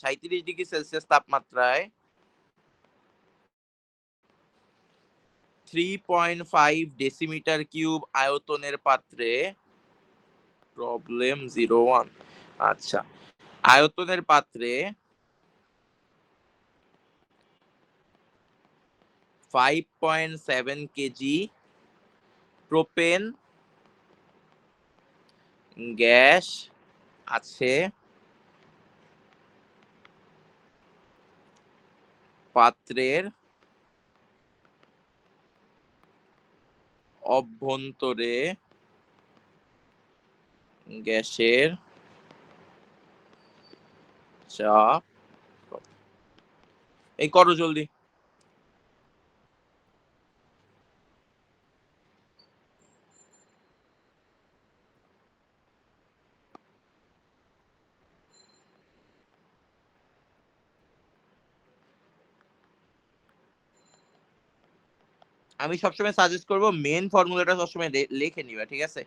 36°C তাপমাত্রায় 3.5 decimetre cube আয়তনের পাত্রে প্রবলেম 01। আচ্ছা, আয়তনের পাত্রে 5.7 কেজি প্রোপেন গ্যাস আছে। পাত্রের অভ্যন্তরে গ্যাসের চাপ, এই করো জলদি। আমি সবসময় সাজেস্ট করবো মেন ফর্মুলাটা সবসময় লিখে নিবা, ঠিক আছে?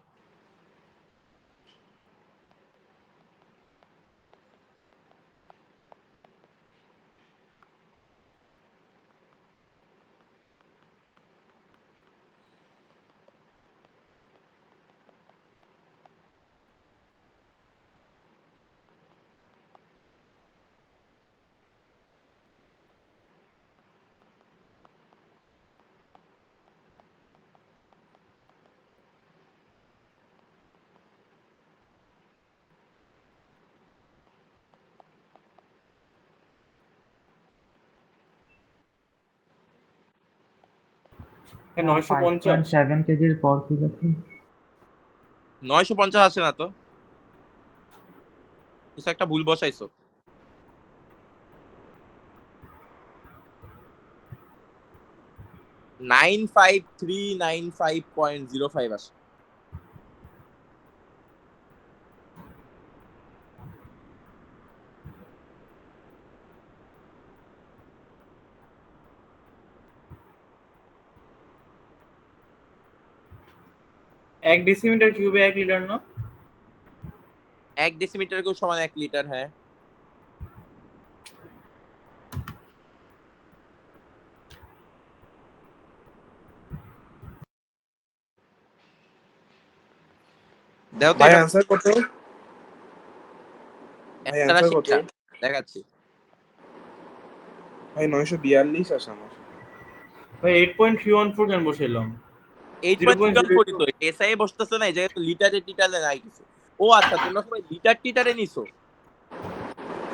এ 950 7 কেজির পর কি দেখুন 950 আছে না তো, কিছু একটা ভুল বসাইছো। নাইন ফাইভ 395.05 আসে। এক ডেসিমিটার কিউবে 1 লিটার না? 1 ডেসিমিটার কিউব সমান 1 লিটার, হ্যাঁ। দাও তো ভাই এটা অ্যানসার কত? ভাই answer অ্যানসার আসে কত? এটা, দেখাচ্ছি। ভাই 942 আসে আমার। ভাই 8.314 কেন বসাইলাম? 8.314 তো এসআই বসতেছে না, এই জায়গায় তো লিটারে টিটারে নাই কিছু। ও আচ্ছা, তোমরা সবাই লিটার টিটারে নিছো?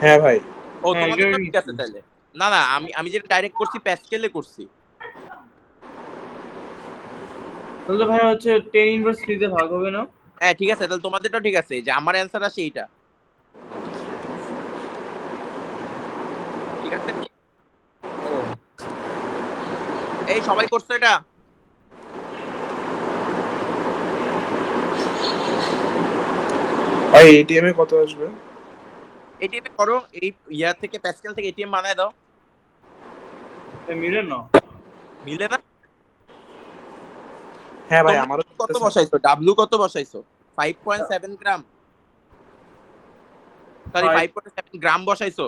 হ্যাঁ ভাই। ও হ্যাঁ, তোমাদের তো এটাই ঠিক আছে তাহলে। না না, আমি যেটা ডাইরেক্ট করছি প্যাসকেলে করছি। তাহলে ভাই হচ্ছে 10 ইনভার্স 3 তে ভাগ হবে না? হ্যাঁ ঠিক আছে, তাহলে তোমাদেরটা ঠিক আছে, যে আমার অ্যান্সার আসে এইটা, ঠিক আছে। ও এই সবাই করছো এটা? ভাই এটিএম এ কত আসবে? এটিএম এ করো, এই ইয়া থেকে প্যাসকেল থেকে এটিএম বানায় দাও। মিলে না? মিলে না? হ্যাঁ ভাই তোমরা আমারও কত বসাইছো, ডাব্লু কত বসাইছো? 5.7 গ্রাম, সরি 5.7 গ্রাম বসাইছো।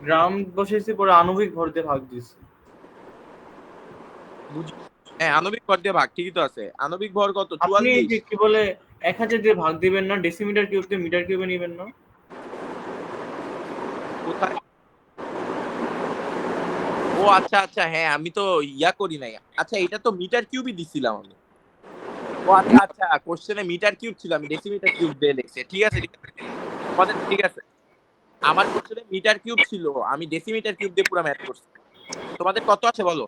গ্রাম বসাইছি, পরে আণবিক ভর দিয়ে ভাগ দিছি। বুঝি, হ্যাঁ আণবিক ভর দিয়ে ভাগ, ঠিকই তো আছে। আণবিক ভর কত? আপনি এই 44। যে কি বলে 1000 দিয়ে ভাগ দিবেন না, ডেসিমিটার কিউব দিয়ে মিটার কিউবে নেবেন না? কোথায়? ও আচ্ছা আচ্ছা, হ্যাঁ আমি তো ইয়া করি নাই। আচ্ছা, এটা তো মিটার কিউবই দিছিলাম আমি। ও আচ্ছা আচ্ছা, কোশ্চেনে মিটার কিউব ছিল, আমি ডেসিমিটার কিউব দিয়ে লিখছি। ঠিক আছে ঠিক আছে, তোমাদের ঠিক আছে। আমার কোশ্চেনে মিটার কিউব ছিল, আমি ডেসিমিটার কিউব দিয়ে পুরো ম্যাথ করছি। তোমাদের কত আছে বলো?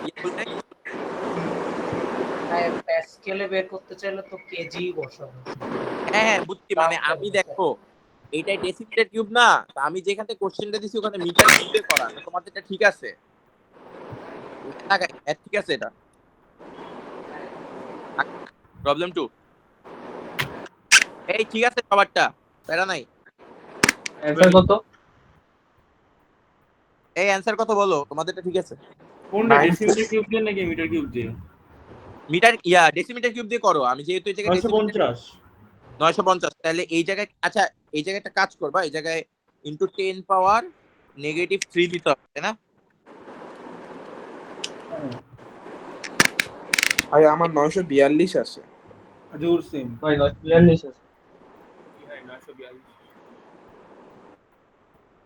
ইয়ে বলতে প্যাসকেলে বের করতে চাইলে তো কেজি বসাবো। হ্যাঁ হ্যাঁ বুঝছি, মানে আমি দেখো এইটাই ডেসিমিটার কিউব না, তা আমি যেখানে কোশ্চেনটা দিছি ওখানে মিটার কিউব দিয়ে করা, তো তোমাদেরটা ঠিক আছে। হ্যাঁ ঠিক আছে, এটা প্রবলেম 2। এই ঠিক আছে, সবারটা প্যারা নাই। অ্যান্সার কত এই অ্যান্সার কত বলো, তোমাদেরটা ঠিক আছে। কোনটা, 9 ডেসিমিটার কিউব দিয়ে নাকি মিটার কিউব দিয়ে? মিটার ইয়া ডেসিমিটার কিউব দিয়ে করো, আমি যেহেতু এই জায়গায় ডেসিমিটার 950। 950, তাহলে এই জায়গায় আচ্ছা, এই জায়গায় একটা কাজ করবা, এই জায়গায় ইন্টু 10 পাওয়ার -3 দিতে হবে, তাই না? ভাই আমার 942 আছে। জোর সেম। ভাই 942 আছে।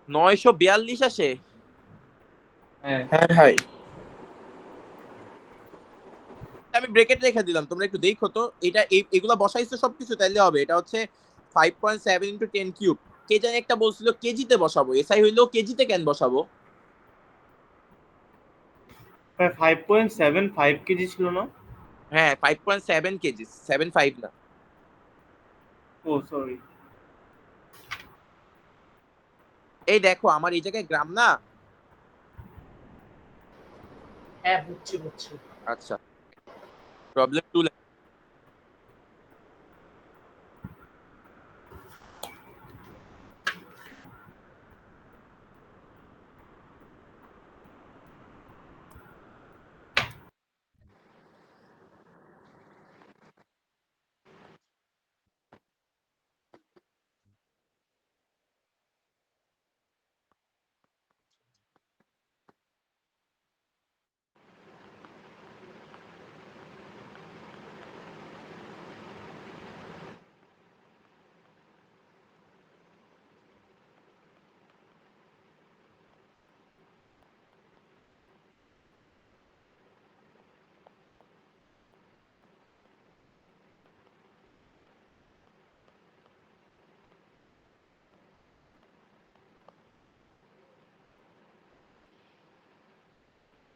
942 আসে। হ্যাঁ হ্যাঁ ভাই। আমি ব্রেকেট রেখে দিলাম, তোমরা একটু দেখো তো। এটা এগুলা বসাইছো সবকিছু, তাইলে হবে। এটা হচ্ছে 5.7 ইন্টু 10 কিউব। কে জানি একটা বলছিল কেজিতে বসাবো, এসআই হইলেও কেজিতে কেন বসাবো? প্রায় 5.75 কেজি ছিল না? হ্যাঁ 5.7 কেজি, 7.5 না। ও সরি। এই দেখো আমার এই জায়গায় গ্রাম না। হ্যাঁ বুঝছি বুঝছি। আচ্ছা, প্রবলেম টু।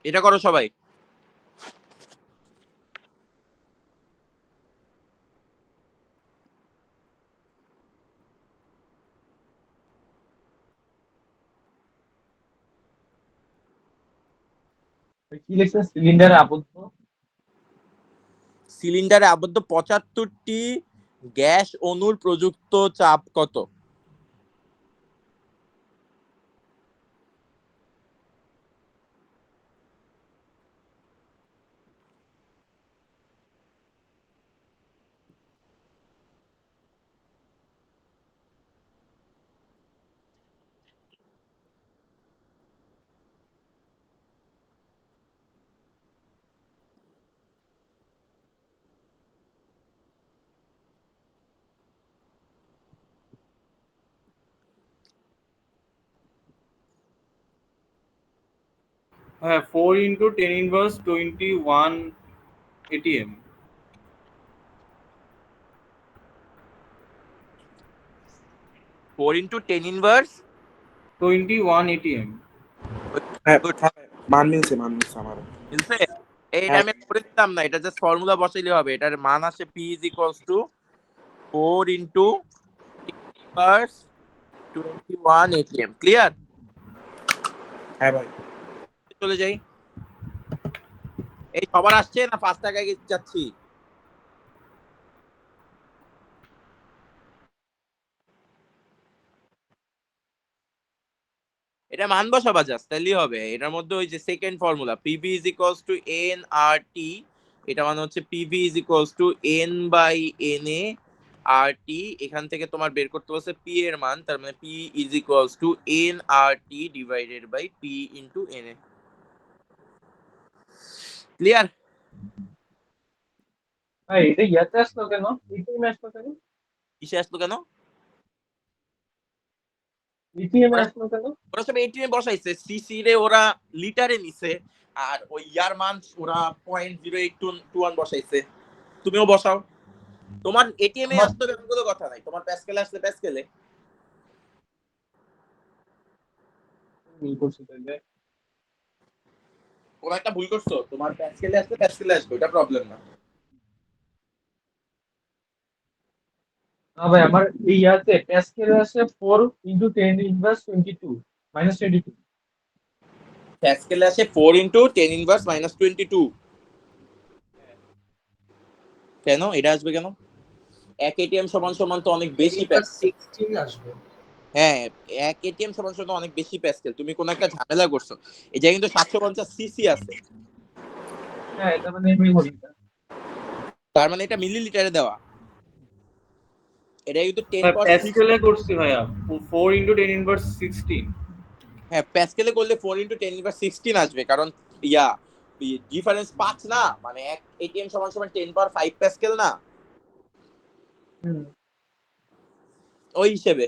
এটা করো সবাই। কি লিখছেন? সিলিন্ডারে আবদ্ধ সিলিন্ডারে আবদ্ধ 75টি গ্যাস অণুর প্রযুক্ত চাপ কত? হ্যাঁ 4 into 10 inverse 21 ATM. 4 into 10 inverse 21 ATM. হ্যাঁ হ্যাঁ, মান মিলছে আমার। মিলছে? এইটা আমি করে দিতাম না, এটা জাস্ট ফর্মুলা বসাইলে হবে। এটার মান আসে P is equals two 4 into inverse 21 ATM. Clear? হ্যাঁ ভাই। চলে যাই। এই সবার আসছে না 5 টাকায় যাচ্ছি? এটা মান বসাবা জাস্ট, তাইলেই হবে। এটার মধ্যে ওই যে second formula PV is equals to N R T, এটা মানে হচ্ছে PV is equals to N by N A R T. এখান থেকে তোমার বের করতে বলছে পি এর মান, তার মানে P is equals to N R T divided by P into N A. Clear? ভাই এটা ইয়াতে আসলো কেন? লিথিয়ামে আসলো কেন? কিসে আসলো কেন? লিথিয়ামে ওরা আসলো কেন? ওরা সব এটিএম বসাইছে, সিসি রে ওরা লিটারে নিছে, আর ওই ইয়ার মান ওরা 0.0821 বসাইছে। তুমিও বসাও। তোমার এটিএম এ আমার আসতে হবে কোনো কথা নাই, তোমার প্যাসকেলে আসলে প্যাসকেলে। ভুল করছি তাইলে। কোনো একটা ভুল করছো, তোমার প্যাসকেলে আসলে প্যাসকেলে আসবে, ওটা প্রবলেম না। না ভাই আমার এই ইয়াতে প্যাসকেলে আছে 4 ইনটু 10 ইনভার্স 22 মাইনাস 22। প্যাসকেলে আসে 4 ইন্টু 10 ইনভার্স মাইনাস 22। কেন এটা আসবে কেন? এক এটিএম সমান সমান তো অনেক বেশি প্যাসকেল। 16 আসবে। হ্যাঁ, এক এটিএম সমান সমান অনেক বেশি প্যাসকেল। তুমি কোন একটা ঝামেলা করছো। এই জায়গায় কিন্তু 750 সিসি আছে, হ্যাঁ এটা মানে মেমোরিটা। তার মানে এটা মিলিলিটারে দেওয়া। এটা কিন্তু 10 ভাই পাওয়ার 6। প্যাসকেলে করছি ভাইয়া 4 × 10 ইনভার্স 16। হ্যাঁ প্যাসকেলে করলে 4 × 10⁻16 আসবে, কারণ ইয়া ডিফারেন্স 5 না, মানে এক এটিএম সমান সমান 10⁻5 প্যাসকেল না, হুম। ওই হিসেবে।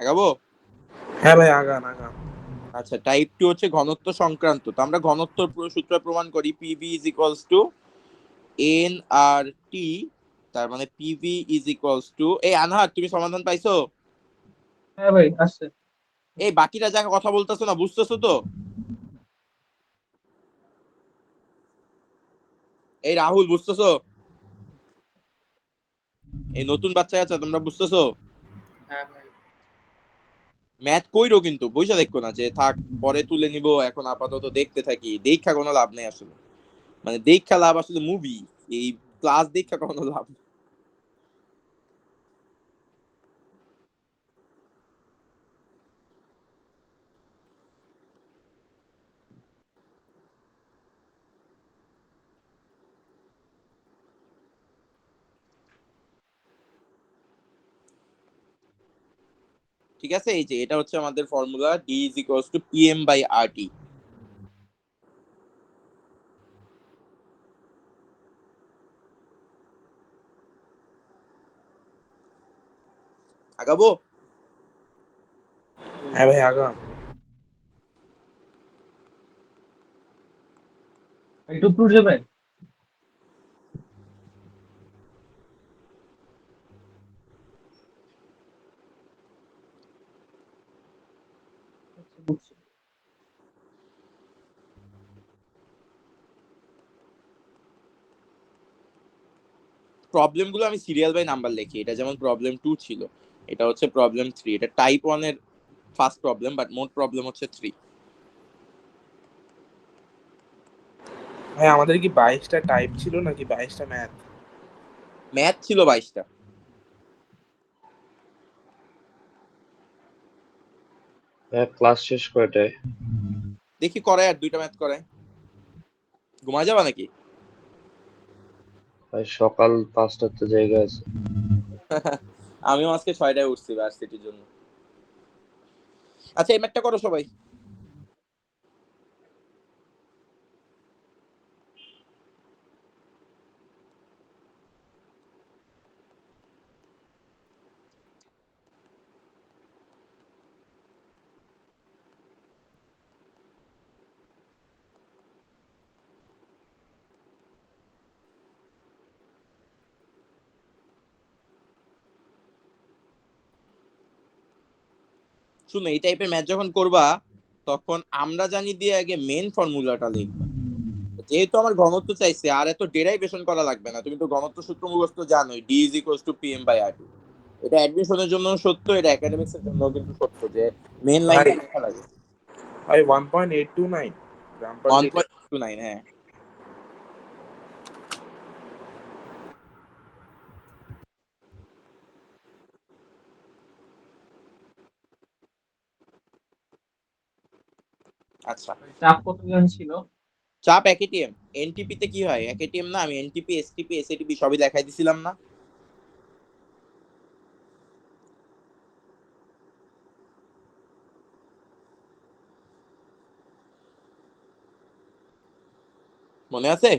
আগাবো? হ্যাঁ ভাই আগান আগান। আচ্ছা, টাইপ 2 হচ্ছে ঘনত্ব সংক্রান্ত। তো আমরা ঘনত্ব সূত্র প্রমাণ করি, PV is equals to N R T. তার মানে পিভি ইজ ইকুয়ালস টু, এই আনহার তুমি সমাধান পাইছো? হ্যাঁ ভাই আসছে। এই বাকিরা যা কথা বলতেছো না, বুঝতেছো তো? এই রাহুল বুঝতেছো? এই নতুন বাচ্চা আছে, তোমরা বুঝতেছো? হ্যাঁ ভাই। ম্যাথ কইরো কিন্তু বইসা দেখো না যে থাক পরে তুলে নিব, এখন আপাতত দেখতে থাকি। দেখা কোনো লাভ নেই আসলে, মানে দেখা লাভ আসলে মুভি, এই ক্লাস দেখা কোনো লাভ নেই। ঠিক আছে, এই যে এটা হচ্ছে আমাদের ফর্মুলা, D is equals to PM by R T. আগাবো? হ্যাঁ ভাই আগান। একটু প্রুফ যাবেন? আচ্ছা, বুঝছি। প্রবলেম গুলো আমি সিরিয়াল বাই নাম্বার লিখি। এটা যেমন প্রবলেম 2 ছিল, এটা হচ্ছে প্রবলেম 3। এটা টাইপ 1 এর ফার্স্ট প্রবলেম, বাট মোট প্রবলেম হচ্ছে 3। ভাই আমাদের কি 22টা টাইপ ছিল নাকি 22টা ম্যাথ? ম্যাথ ছিল 22টা। ক্লাস শেষ কয়টায়? দেখি করায় আর 2টা ম্যাথ করায়। ঘুমা যাবা নাকি? ভাই সকাল 5টার তো জায়গা আছে। আমিও আজকে 6টায় উঠছি ভার্সিটির জন্য। আচ্ছা এই ম্যাথটা করো সবাই। শুনো, এই টাইপের ম্যাথ যখন করবা তখন আমরা জানি দিয়ে আগে মেন ফর্মুলাটা লিখবা। যেহেতু আমার ঘনত্ব চাইছে, আর এত ডেরাইভেশন করা লাগবে না, তুমি তো ঘনত্ব সূত্র মুখস্থ জানোই, D is equals to PM by R T. এটা অ্যাডমিশনের জন্য সত্য, এটা একাডেমিক্স এর জন্য কিন্তু সত্য যে মেন ভাই লাইনটা লেখা লাগে। ভাই 1.829 গ্রাম পার লিটার। 1.29, হ্যাঁ। আচ্ছা, চাপ কতজন ছিল? চাপ এক এটিএম। এনটিপি তে কি হয়, এক এটিএম না, আমি এনটিপি এসটিপি এসএটিপি সবই দেখাই দিছিলাম না? মনে আছে?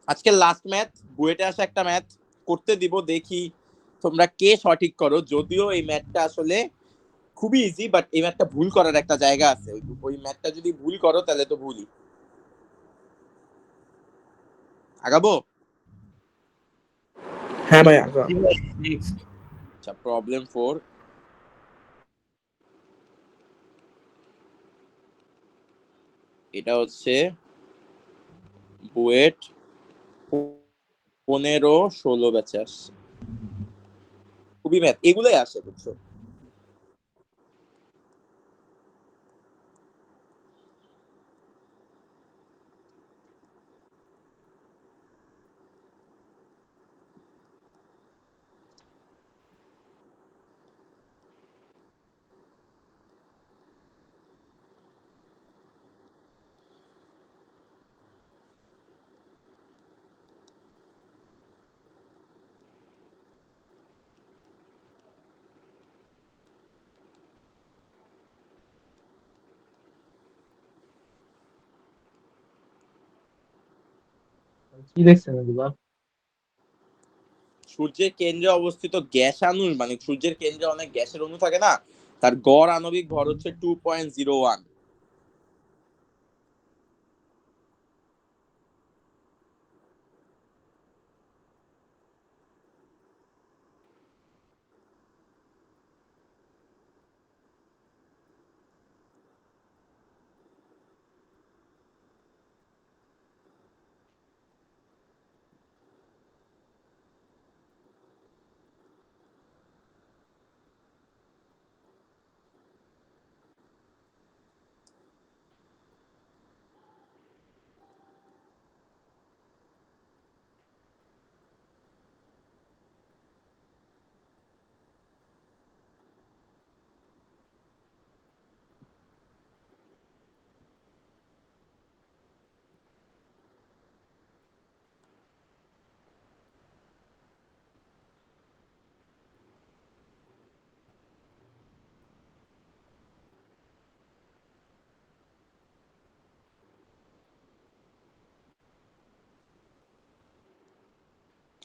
আজকে লাস্ট ম্যাথ, বুয়েটে আসা একটা ম্যাথ করতে দিব, দেখি তোমরা কে সঠিক করো। যদিও এই ম্যাথটা আসলে খুবই ইজি, বাট এই ম্যাথটা ভুল করার একটা জায়গা আছে। ওই ম্যাথটা যদি ভুল করো তাহলে তো ভুলই। আগাবো? হ্যাঁ ভাই আগান। নেক্সট। আচ্ছা, প্রবলেম 4। এটা হচ্ছে বুয়েট 15-16 ব্যাচে আসছে। খুবই ম্যাথ এগুলোই আসে, বুঝছো? কি দেখছেন এগুলা? সূর্যের কেন্দ্রে অবস্থিত গ্যাসাণু, মানে সূর্যের কেন্দ্রে অনেক গ্যাসের অণু থাকে না, তার গড় আণবিক ভর হচ্ছে 2.01।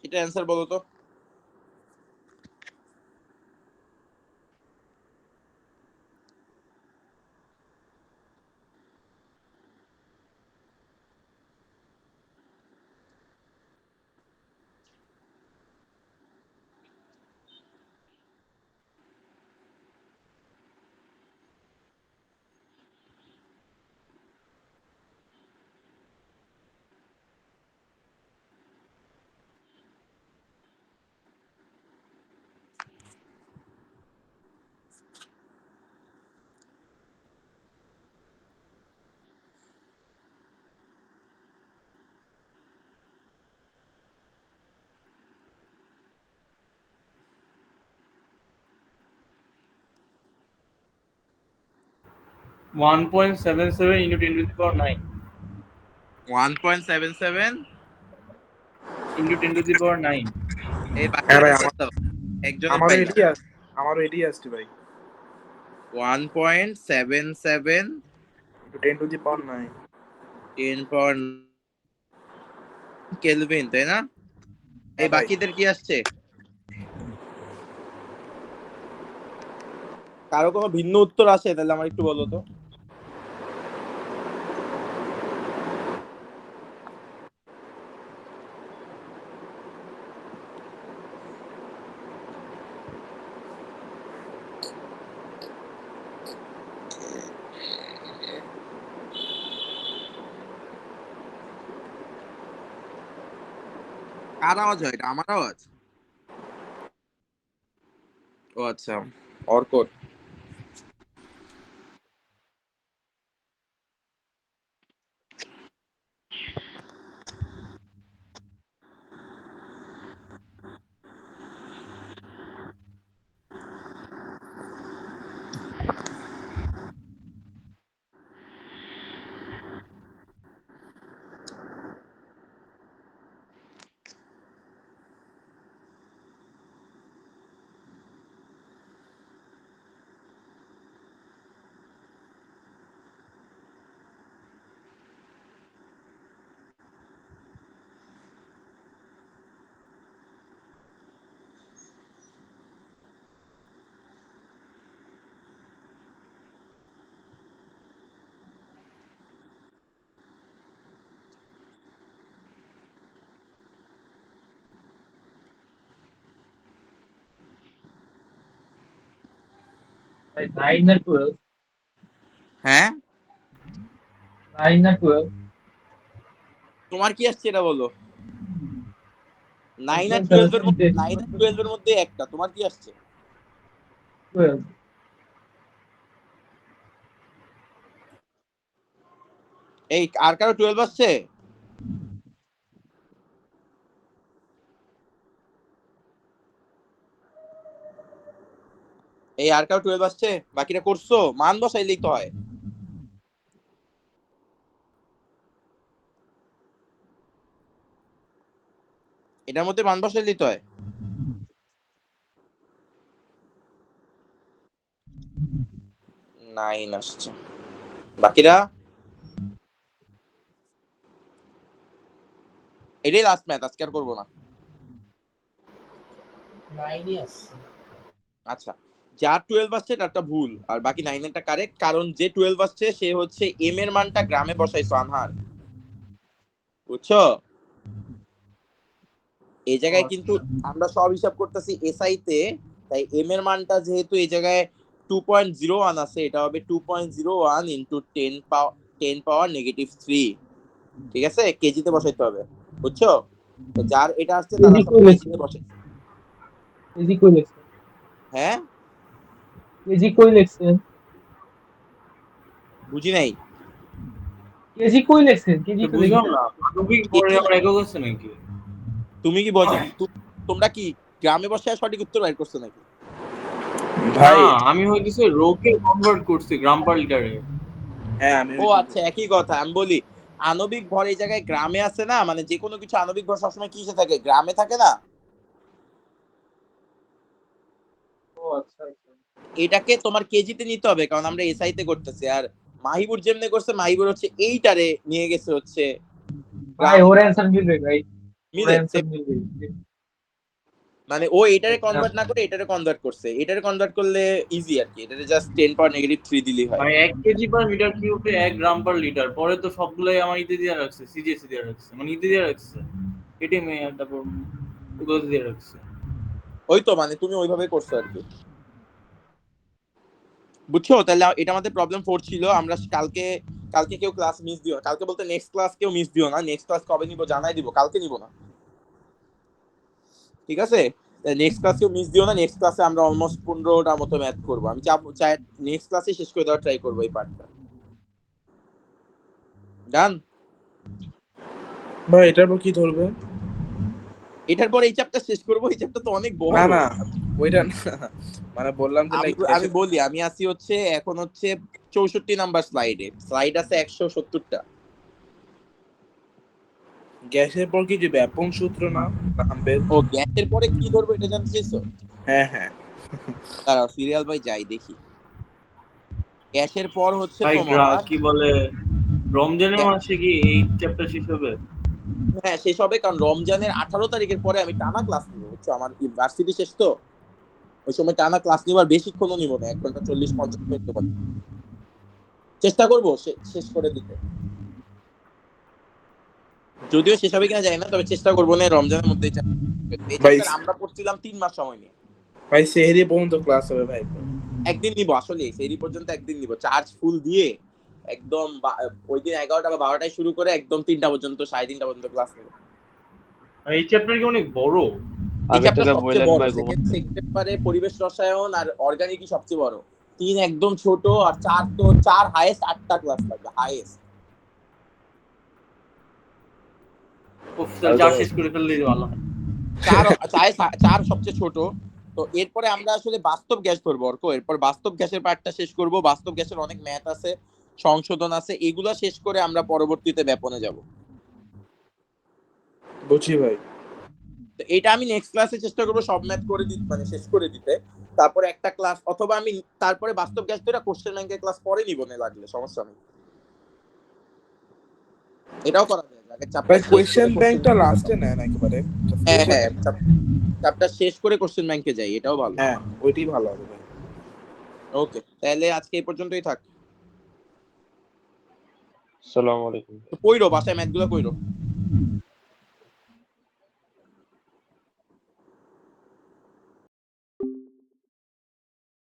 এটা অ্যান্সার বলো তো। One point seven seven into 10⁻৯ 1.77 into 10⁻৯। এই হ্যাঁ বাকিটা ভাই, কত? একজনের আমারও পাইলা। এটি আসছে, আমারও এটি আসছে ভাই। 1.77 10⁻৯। 10 পাওয়ার কেলভিন, তাই না? এই হ্যাঁ ভাই। বাকিদের কি আসছে? কারো কোনো ভিন্ন উত্তর আছে? তাহলে আমার একটু বলো তো। কার আওয়াজ হয় এটা? আমার আওয়াজ? ও আচ্ছা, অর্কর। ভাই 9 না 12? হ্যাঁ, 9 না 12? তোমার কি আসছে এটা বলো। 9 আর 12 এর 1.77 মধ্যে, 9 আর 12 এর মধ্যে একটা, তোমার কি আসছে? 12। এই আর কারো 12 আসছে? এই আর কারো 12 আসছে? বাকিটা করছো? মান বসাইলেই তো হয়। এটার মধ্যে মান বসাইলেই তো হয়। 9 আসছে। বাকিরা? এটাই লাস্ট ম্যাথ, আজকে আর করবো না। 9 আসছে। আচ্ছা, যার 12 আসছে তারটা ভুল, আর বাকি 9 এরটা কারেক্ট, কারণ যে 12 আসছে সে হচ্ছে এম এর মানটা গ্রামে বসাইছো আনহার, বুঝছো? এই জায়গায় কিন্তু আমরা সব হিসাব করতেছি এসআই তে, তাই এম এর মানটা যেহেতু এই জায়গায় 2.01 আছে, এটা হবে 2.01 ইন্টু 10 পাওয়ার -3, ঠিক আছে? কেজিতে বসাইতে হবে, বুঝছো? তো যার এটা আসছে তারা কেজি সব কই কেজিতে লিখছেন? বসাইছে। কেজি কই লিখছেন? হ্যাঁ, কেজি কই লিখছেন? বুঝি নাই। কেজি কই লিখছেন? কেজি তো দেখি বুঝলাম না। না, আণবিক ভরে আমার একক আছে নাকি? তুমি কি তোমরা কি গ্রামে বসে সঠিক উত্তর বাইর করছো নাকি? না, ভাই আমি হইতেছে রোকে কনভার্ট করছি গ্রাম পার লিটারে। হ্যাঁ আমি ও আচ্ছা, একই কথা। আমি বলি আণবিক ভর এই জায়গায় গ্রামে আছে না, মানে যে কোনো কিছু আণবিক ভর সবসময় কিসে থাকে, গ্রামে থাকে না। ও আচ্ছা আচ্ছা। এটাকে তোমার কেজিতে নিতে হবে, কারণ আমরা এসআই তে করতেছি। আর মাহিবুর যেমনে করছে, মাহিবুর হচ্ছে এইটারে নিয়ে গেছে হচ্ছে ভাই গ্রাম, ওর অ্যান্সার মিলবে ভাই, ওর মিলে অ্যান্সার মিলবে। মানে ও এটারে কনভার্ট না করে এটারে কনভার্ট করছে। এটারে কনভার্ট করলে ইজি আর কি, এটারে জাস্ট 10 পাওয়ার -3 দিলেই হয়। ভাই 1 কেজি পার মিটার কিউবে 1 গ্রাম পার লিটার, পরে তো সবগুলাই আমার ইতে দিয়ে রাখছে, সিজিএসি দিয়ে রাখছে, মানে ইতে দিয়ে রাখছে, এটি তারপর ওগুলো দিয়ে রাখছে। ওই তো মানে তুমি ওইভাবে করছো আর কি, বুঝছো? তাহলে এটা আমাদের প্রবলেম 4 ছিল। আমরা কালকে কালকে কেউ ক্লাস মিস দিও না, কালকে বলতে নেক্সট ক্লাস কেউ মিস দিও না। নেক্সট ক্লাস কবে নিব জানাই দিব, কালকে নিব না, ঠিক আছে? নেক্সট ক্লাস কেউ মিস দিও না। নেক্সট ক্লাসে আমরা অলমোস্ট 15টা মতো ম্যাথ করবো। আমি চাই নেক্সট ক্লাসে শেষ করে দেওয়ার ট্রাই করবো এই পার্টটা। ডান। ভাই এটার পর কি ধরবে? এটার পর এই চ্যাপ্টার শেষ করবো। এই চ্যাপ্টার তো অনেক বড়। না না ওইটা না, মানে বললাম যে আমি বলি, আমি আসি হচ্ছে এখন হচ্ছে 64 নাম্বার স্লাইডে। স্লাইড আছে 170টা। গ্যাসের পর কি যে ব্যাপন সূত্র না আহমেদ? ও, গ্যাসের পরে কি ধরবো এটা জানতে চাইছো? হ্যাঁ হ্যাঁ দাঁড়াও, সিরিয়াল বাই যাই দেখি। গ্যাসের পর হচ্ছে ভাই তোমার, কি বলে, রমজানের মাসে কি এই চ্যাপ্টার শেষ হবে? হ্যাঁ শেষ হবে, কারণ রমজানের 18 তারিখের পরে আমি টানা ক্লাস নিবো, বুঝছো? আমার ইউনিভার্সিটি শেষ তো, ওই সময় টানা ক্লাস নিবার বেশিক্ষণও নিব না, 1 ঘন্টা 40-50 মিনিট নেবো। চেষ্টা করবো শেষ করে দিতে, যদিও শেষ হবে কিনা জানি না, তবে চেষ্টা করবো না রমজানের মধ্যে। এই ভাই চ্যাপ্টার আমরা পড়ছিলাম 3 মাস সময় নিয়ে। ভাই সেহরি পর্যন্ত ক্লাস হবে ভাই। একদিন নিব আসলে, সেই পর্যন্ত একদিন নিব, চার্জ ফুল দিয়ে একদম। ওই দিন 11টা বা 12টায় শুরু করে একদম 3টা পর্যন্ত, 3:30 পর্যন্ত ক্লাস নেব। আর এই চ্যাপ্টার কি অনেক বড়? এই আগে চ্যাপ্টার থেকে সবচেয়ে বললেন বড়। ভাই সেকেন্ড ঘুমাতে। সেপ্টেম্বরে পরিবেশ রসায়ন আর অর্গানিকই সবচেয়ে বড়। 3 একদম ছোট, আর 4 তো 4 হাইয়েস্ট 8টা ক্লাস লাগবে হাইয়েস্ট। যা শেষ করে ফেললেই ভালো হয়। 4 সবচেয়ে ছোট। তো এরপরে আমরা আসলে বাস্তব গ্যাস ধরবো অর্ক। এরপর বাস্তব গ্যাসের পার্টটা শেষ করব। বাস্তব গ্যাসের অনেক ম্যাথ আছে, সংশোধন আছে, এগুলো শেষ করে আমরা পরবর্তীতে ব্যাপনে যাব। বুঝি ভাই। তো এটা আমি নেক্সট ক্লাসে চেষ্টা করবো সব ম্যাথ করে দিতে, মানে শেষ করে দিতে। তারপরে একটা ক্লাস, অথবা আমি তারপরে বাস্তব গ্যাস ধরে কোশ্চেন ব্যাংকের ক্লাস পরে নিব, না লাগলে সমস্যা নেই, এটাও করা যায়। আগে ভাই চ্যাপ্টার শেষ করে কোয়েশ্চেন ব্যাংকটা লাস্টে নেন একেবারে। হ্যাঁ হ্যাঁ, চ্যাপ্টার শেষ করে কোশ্চেন ব্যাংকে যাই, এটাও ভালো। হ্যাঁ ওইটাই ভালো হবে ভাই। ওকে, তাহলে আজকে এই পর্যন্তই থাক। আসসালামু আলাইকুম। তো কইরো বাসায় ম্যাথগুলো কইরো।